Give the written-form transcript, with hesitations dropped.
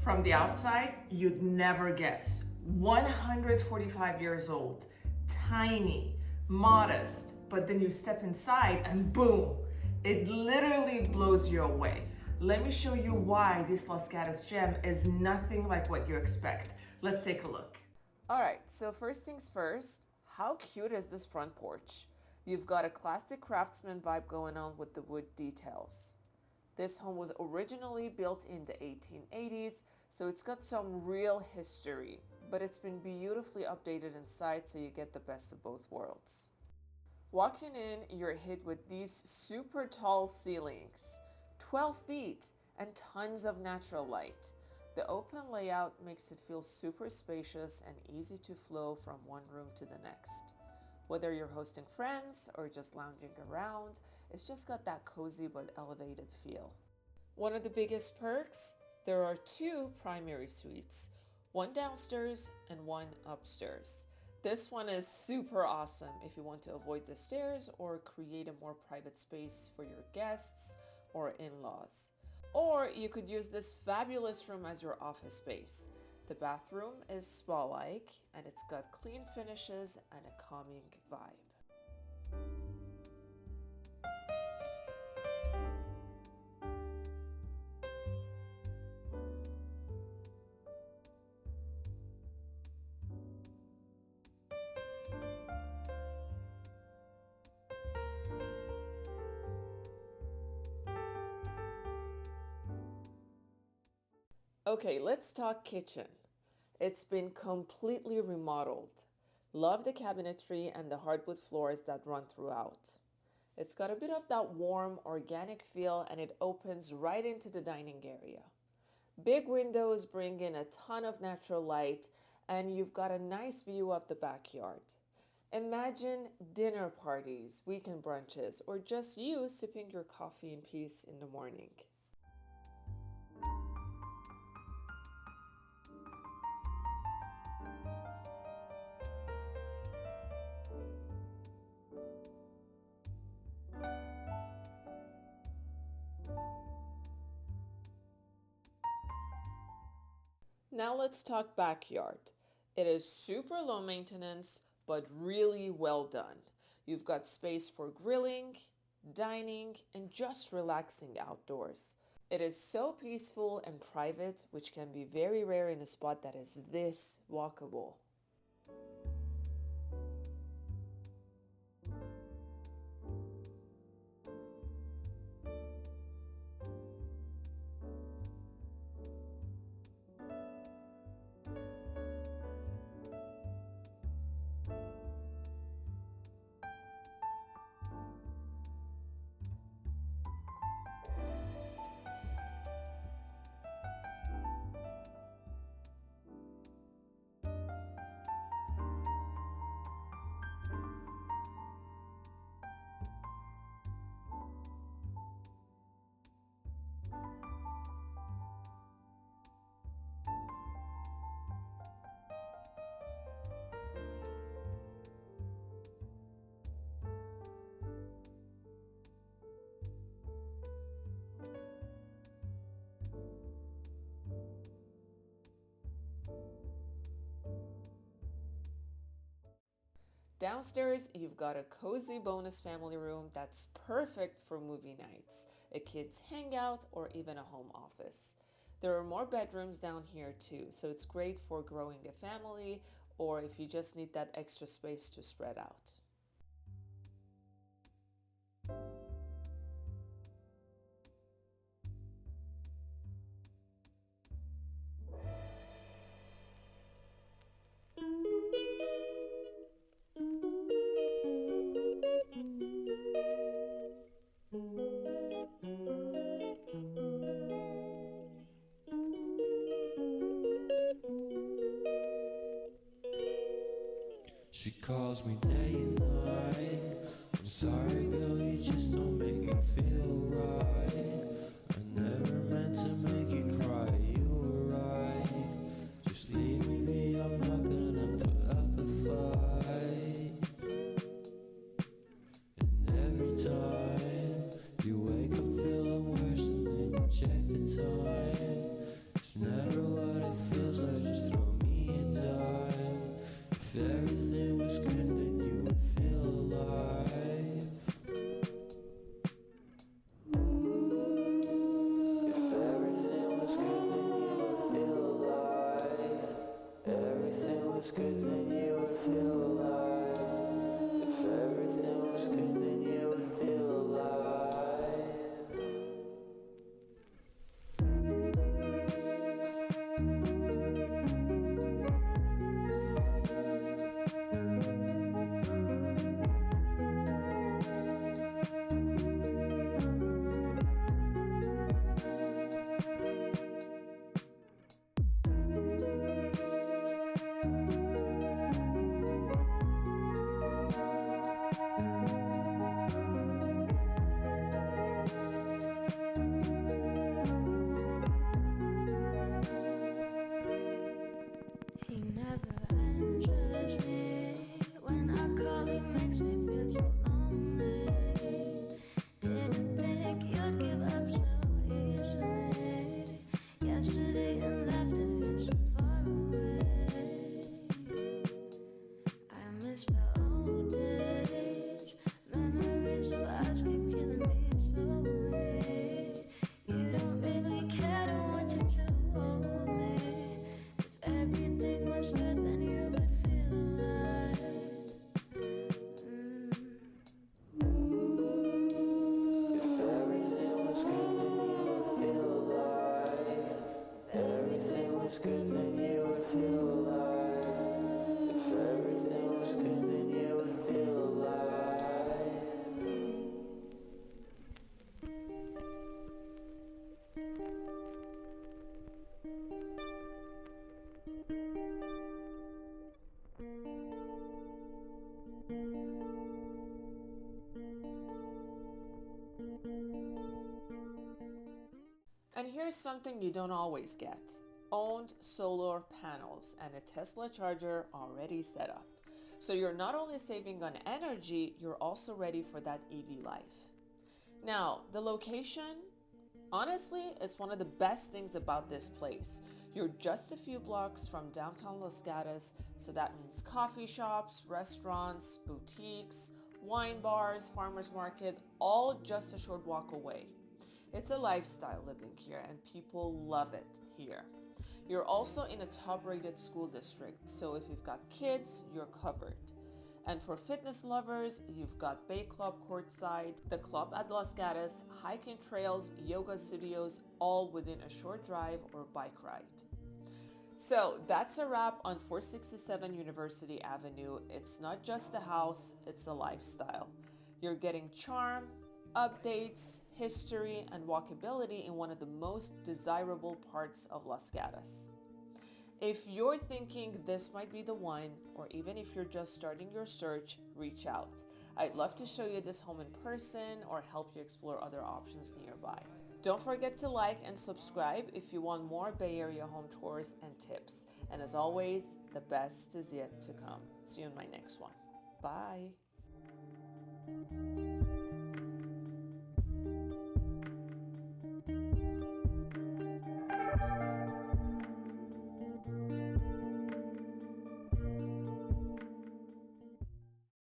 From the outside, you'd never guess. 145 years old, tiny, modest, but then you step inside and boom, it literally blows you away. Let me show you why this Los Gatos gem is nothing like what you expect. Let's take a look. All right, so first things first, how cute is this front porch? You've got a classic Craftsman vibe going on with the wood details. This home was originally built in the 1880s, so it's got some real history, but it's been beautifully updated inside so you get the best of both worlds. Walking in, you're hit with these super tall ceilings, 12 feet, and tons of natural light. The open layout makes it feel super spacious and easy to flow from one room to the next. Whether you're hosting friends or just lounging around, it's just got that cozy but elevated feel. One of the biggest perks, there are two primary suites, one downstairs and one upstairs. This one is super awesome if you want to avoid the stairs or create a more private space for your guests or in-laws. Or you could use this fabulous room as your office space. The bathroom is spa-like and it's got clean finishes and a calming vibe. Okay, let's talk kitchen. It's been completely remodeled. Love the cabinetry and the hardwood floors that run throughout. It's got a bit of that warm, organic feel and it opens right into the dining area. Big windows bring in a ton of natural light and you've got a nice view of the backyard. Imagine dinner parties, weekend brunches, or just you sipping your coffee in peace in the morning. Now let's talk backyard. It is super low maintenance, but really well done. You've got space for grilling, dining, and just relaxing outdoors. It is so peaceful and private, which can be very rare in a spot that is this walkable. Downstairs, you've got a cozy bonus family room that's perfect for movie nights, a kid's hangout, or even a home office. There are more bedrooms down here too, so it's great for growing a family or if you just need that extra space to spread out. She calls me day and night. I'm sorry, girl, you just don't make me feel right. I never meant to make you cry, you were right. Just leave me be, I'm not gonna put up a fight. And every time you wake up feeling worse and then you check the time, it's never here's something you don't always get: owned solar panels and a Tesla charger already set up. So you're not only saving on energy, you're also ready for that EV life. Now, the location, honestly, it's one of the best things about this place. You're just a few blocks from downtown Los Gatos, so that means coffee shops, restaurants, boutiques, wine bars, farmers market, all just a short walk away. It's a lifestyle living here, and people love it here. You're also in a top-rated school district, so if you've got kids, you're covered. And for fitness lovers, you've got Bay Club Courtside, the Club at Los Gatos, hiking trails, yoga studios, all within a short drive or bike ride. So that's a wrap on 467 University Avenue. It's not just a house, it's a lifestyle. You're getting charm, updates, history, and walkability in one of the most desirable parts of Los Gatos. If you're thinking this might be the one, or even if you're just starting your search, reach out. I'd love to show you this home in person or help you explore other options nearby. Don't forget to like and subscribe if you want more Bay Area home tours and tips. And as always, the best is yet to come. See you in my next one. Bye.